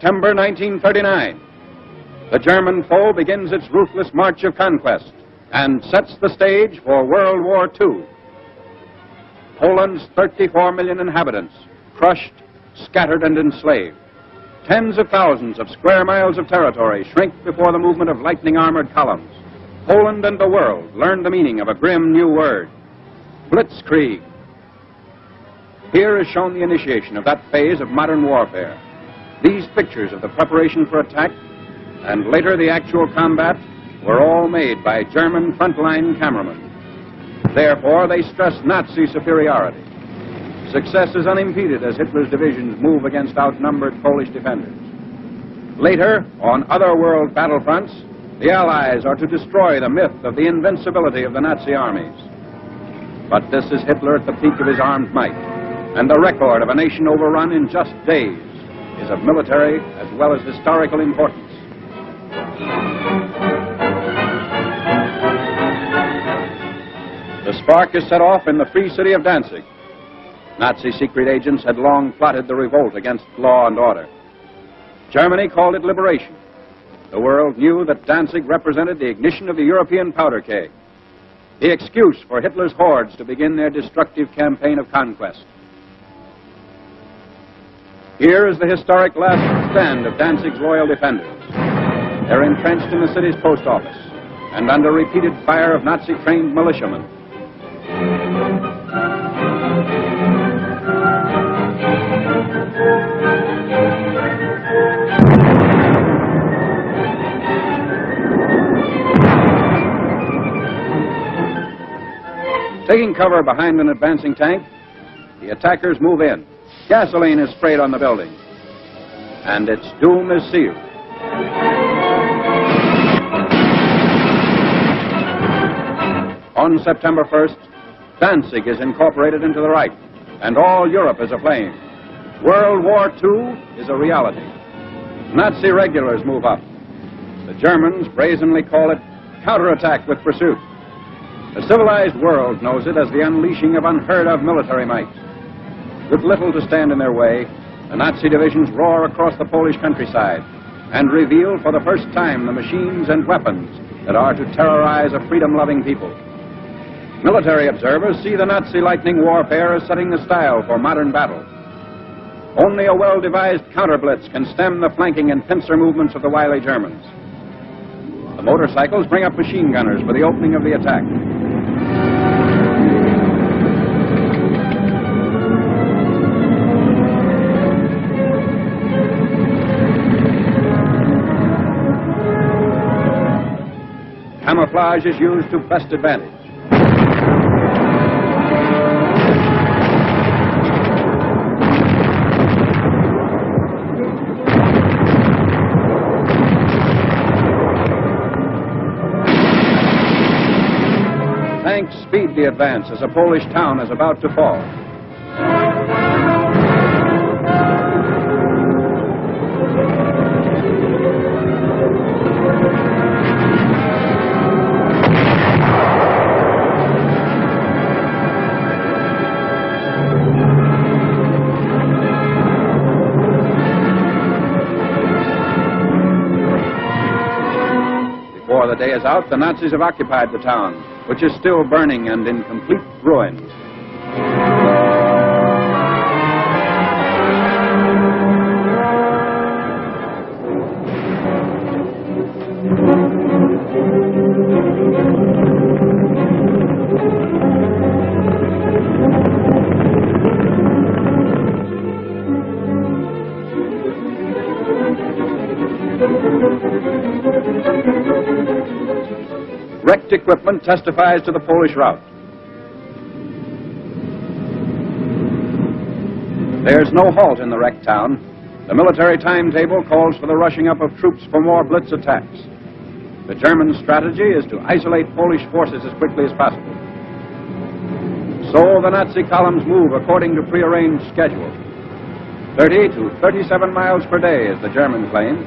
September 1939. The German foe begins its ruthless march of conquest and sets the stage for World War II. Poland's 34 million inhabitants, crushed, scattered, and enslaved. Tens of thousands of square miles of territory shrink before the movement of lightning armored columns. Poland and the world learn the meaning of a grim new word, Blitzkrieg. Here is shown the initiation of that phase of modern warfare. These pictures of the preparation for attack and later the actual combat were all made by German frontline cameramen. Therefore, they stress Nazi superiority. Success is unimpeded as Hitler's divisions move against outnumbered Polish defenders. Later, on other world battlefronts, the Allies are to destroy the myth of the invincibility of the Nazi armies. But this is Hitler at the peak of his armed might, and the record of a nation overrun in just days is of military as well as historical importance. The spark is set off in the free city of Danzig. Nazi secret agents had long plotted the revolt against law and order. Germany called it liberation. The world knew that Danzig represented the ignition of the European powder keg, the excuse for Hitler's hordes to begin their destructive campaign of conquest. Here is the historic last stand of Danzig's loyal defenders. They're entrenched in the city's post office and under repeated fire of Nazi-trained militiamen. Taking cover behind an advancing tank, the attackers move in. Gasoline is sprayed on the building, and its doom is sealed. On September 1st, Danzig is incorporated into the Reich, and all Europe is aflame. World War II is a reality. Nazi regulars move up. The Germans brazenly call it counterattack with pursuit. The civilized world knows it as the unleashing of unheard-of military might. With little to stand in their way, the Nazi divisions roar across the Polish countryside and reveal for the first time the machines and weapons that are to terrorize a freedom-loving people. Military observers see the Nazi lightning warfare as setting the style for modern battle. Only a well-devised counter-blitz can stem the flanking and pincer movements of the wily Germans. The motorcycles bring up machine gunners for the opening of the attack. Camouflage is used to best advantage. Tanks speed the advance as a Polish town is about to fall. Before the day is out, the Nazis have occupied the town, which is still burning and in complete ruins. Wrecked equipment testifies to the Polish rout. There's no halt in the wrecked town. The military timetable calls for the rushing up of troops for more blitz attacks. The German strategy is to isolate Polish forces as quickly as possible. So the Nazi columns move according to prearranged schedule. 30 to 37 miles per day is the German claim.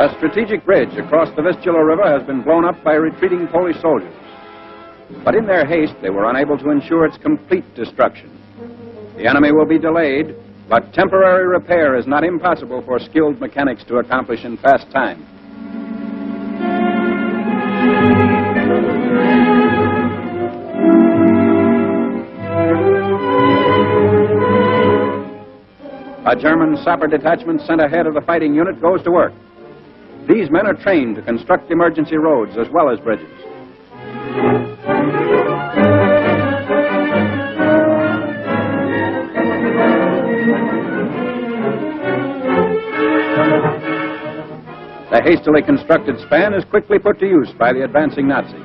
A strategic bridge across the Vistula River has been blown up by retreating Polish soldiers. But in their haste, they were unable to ensure its complete destruction. The enemy will be delayed, but temporary repair is not impossible for skilled mechanics to accomplish in fast time. A German sapper detachment sent ahead of the fighting unit goes to work. These men are trained to construct emergency roads as well as bridges. The hastily constructed span is quickly put to use by the advancing Nazis.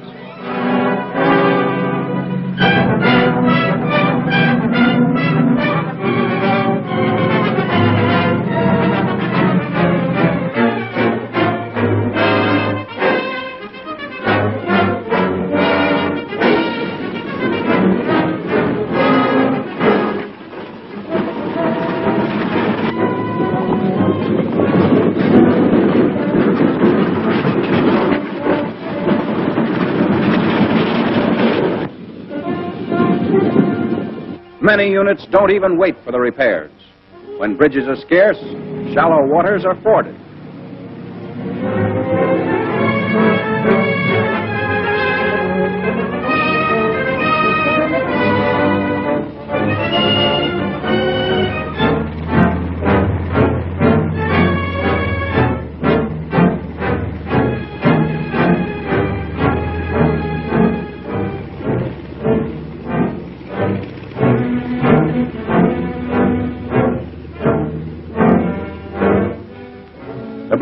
Many units don't even wait for the repairs. When bridges are scarce, shallow waters are forded.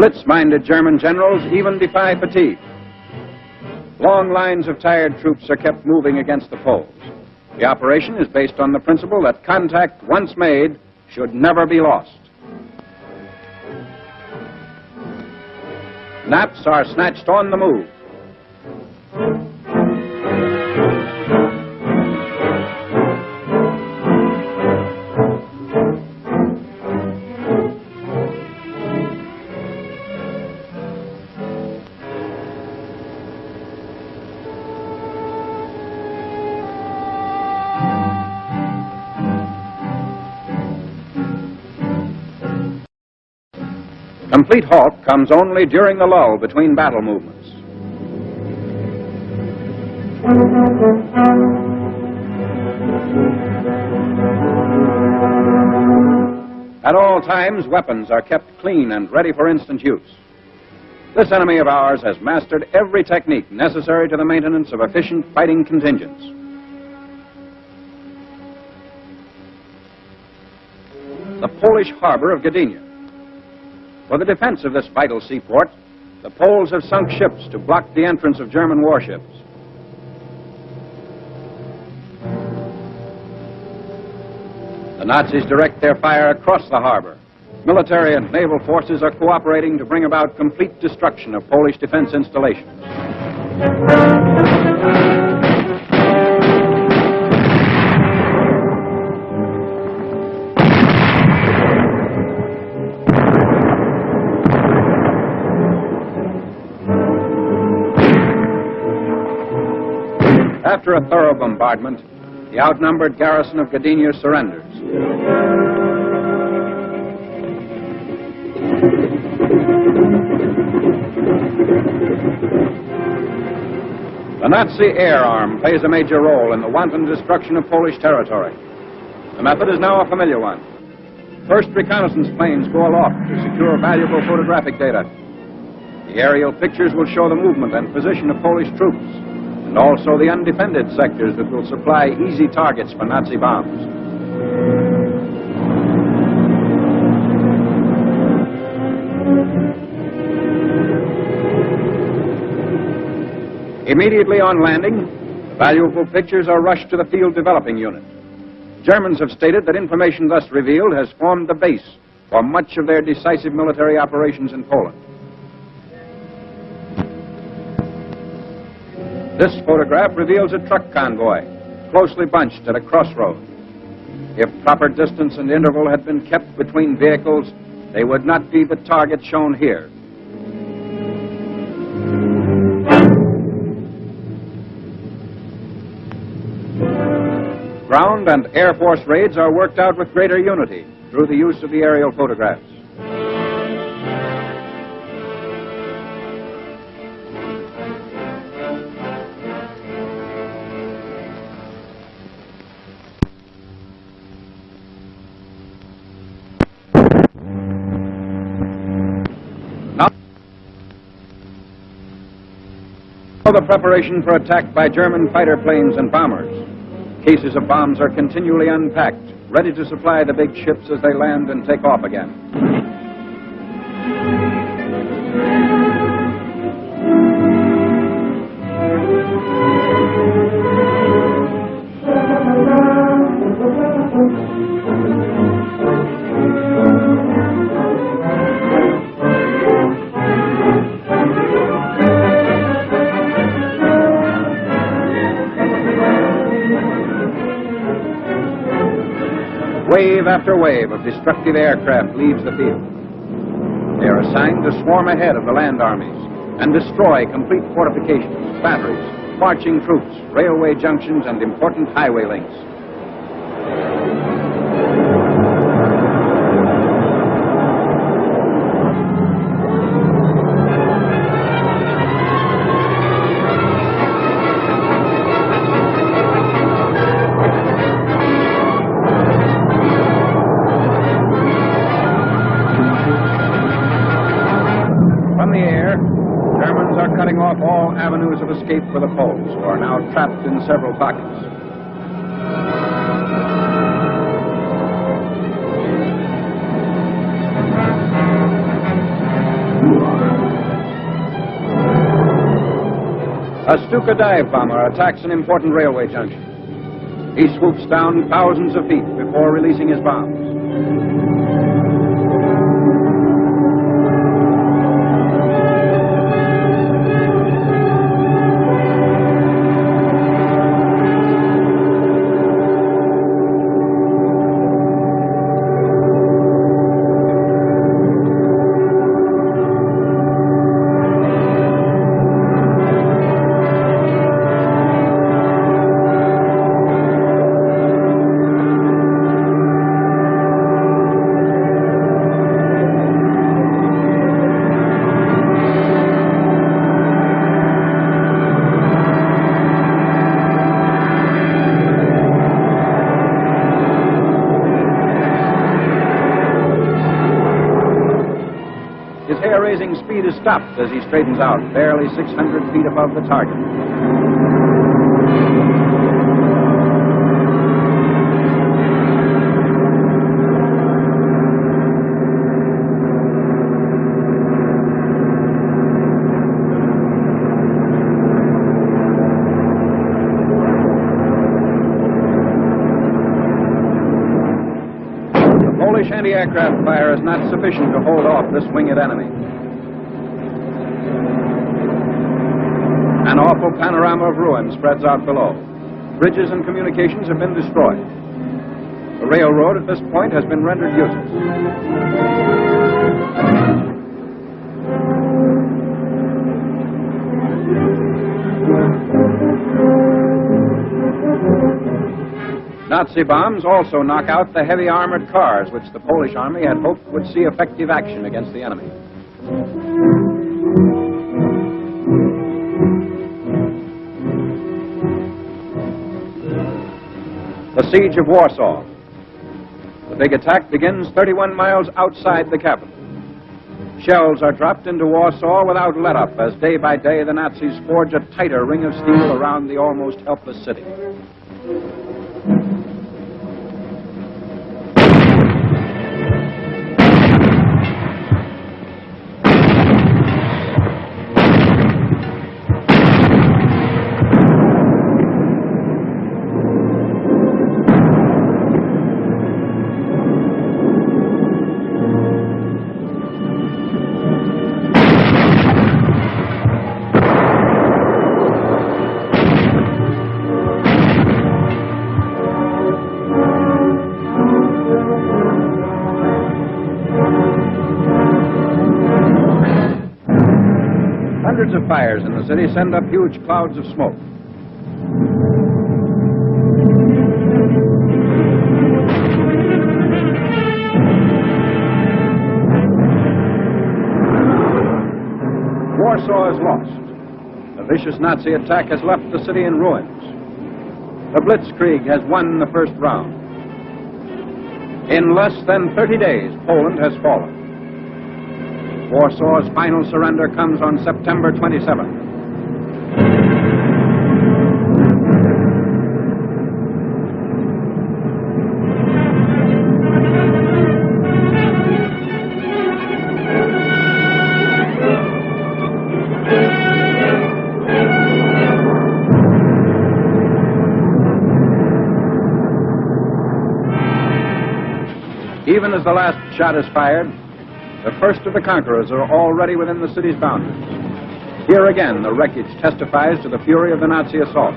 Blitz-minded German generals even defy fatigue. Long lines of tired troops are kept moving against the foes. The operation is based on the principle that contact, once made, should never be lost. Naps are snatched on the move. Complete halt comes only during the lull between battle movements. At all times, weapons are kept clean and ready for instant use. This enemy of ours has mastered every technique necessary to the maintenance of efficient fighting contingents. The Polish harbor of Gdynia. For the defense of this vital seaport, the Poles have sunk ships to block the entrance of German warships. The Nazis direct their fire across the harbor. Military and naval forces are cooperating to bring about complete destruction of Polish defense installations. After a thorough bombardment, the outnumbered garrison of Gdynia surrenders. The Nazi air arm plays a major role in the wanton destruction of Polish territory. The method is now a familiar one. First reconnaissance planes go aloft to secure valuable photographic data. The aerial pictures will show the movement and position of Polish troops, and also the undefended sectors that will supply easy targets for Nazi bombs. Immediately on landing, the valuable pictures are rushed to the field developing unit. Germans have stated that information thus revealed has formed the base for much of their decisive military operations in Poland. This photograph reveals a truck convoy, closely bunched at a crossroad. If proper distance and interval had been kept between vehicles, they would not be the target shown here. ground and Air Force raids are worked out with greater unity through the use of the aerial photographs. The preparation for attack by German fighter planes and bombers. Cases of bombs are continually unpacked, ready to supply the big ships as they land and take off again. Wave after wave of destructive aircraft leaves the field. They are assigned to swarm ahead of the land armies and destroy complete fortifications, batteries, marching troops, railway junctions, and important highway links. Off all avenues of escape for the Poles, who are now trapped in several pockets. A Stuka dive bomber attacks an important railway junction. He swoops down thousands of feet before releasing his bombs. Hair-raising speed is stopped as he straightens out, barely 600 feet above the target. The Polish anti-aircraft fire is not sufficient to hold off this winged enemy. An awful panorama of ruin spreads out below. Bridges and communications have been destroyed. The railroad at this point has been rendered useless. Nazi bombs also knock out the heavy armored cars which the Polish army had hoped would see effective action against the enemy. The siege of Warsaw. The big attack begins 31 miles outside the capital. Shells are dropped into Warsaw without let-up as day by day the Nazis forge a tighter ring of steel around the almost helpless city. Hundreds of fires in the city send up huge clouds of smoke. Warsaw is lost. The vicious Nazi attack has left the city in ruins. The Blitzkrieg has won the first round. In less than 30 days, Poland has fallen. Warsaw's final surrender comes on September 27th. Even as the last shot is fired, the first of the conquerors are already within the city's boundaries. Here again, the wreckage testifies to the fury of the Nazi assault.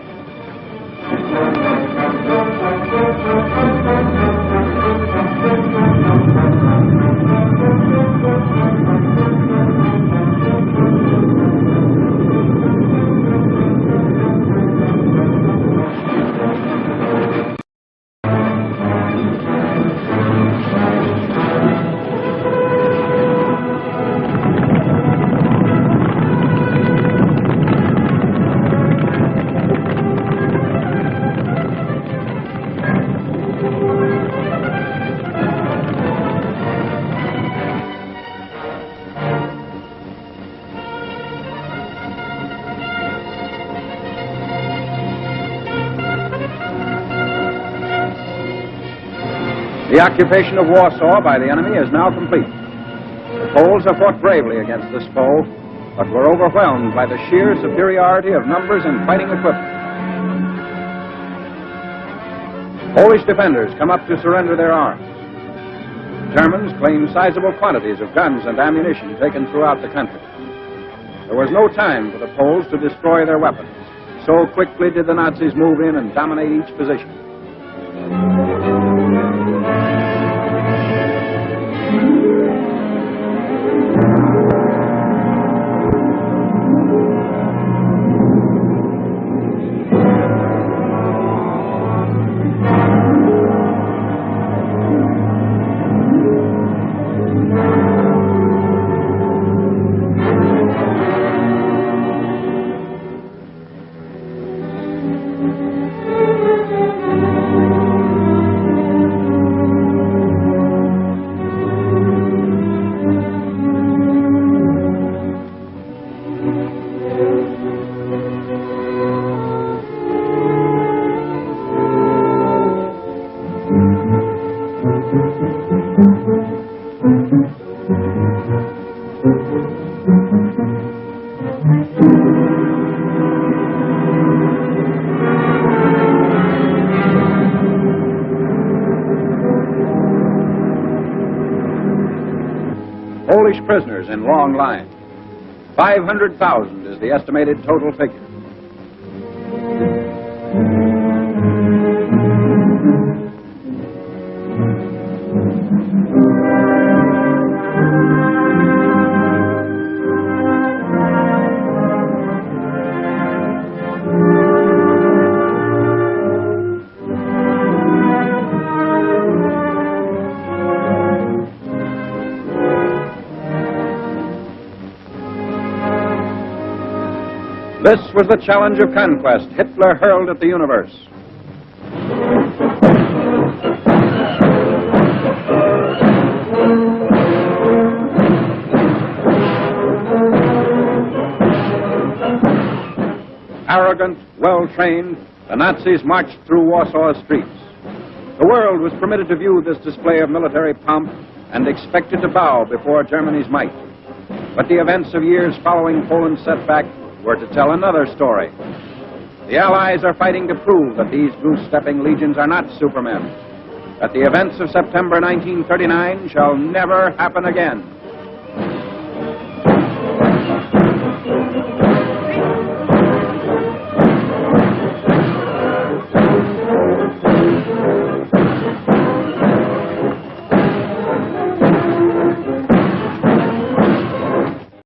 The occupation of Warsaw by the enemy is now complete. The Poles have fought bravely against this foe, but were overwhelmed by the sheer superiority of numbers and fighting equipment. Polish defenders come up to surrender their arms. Germans claim sizable quantities of guns and ammunition taken throughout the country. There was no time for the Poles to destroy their weapons. So quickly did the Nazis move in and dominate each position. Polish prisoners in long lines. 500,000 is the estimated total figure. This was the challenge of conquest Hitler hurled at the universe. Arrogant, well-trained, the Nazis marched through Warsaw's streets. The world was permitted to view this display of military pomp and expected to bow before Germany's might. But the events of years following Poland's setback were to tell another story. The Allies are fighting to prove that these goose-stepping legions are not supermen, that the events of September 1939 shall never happen again.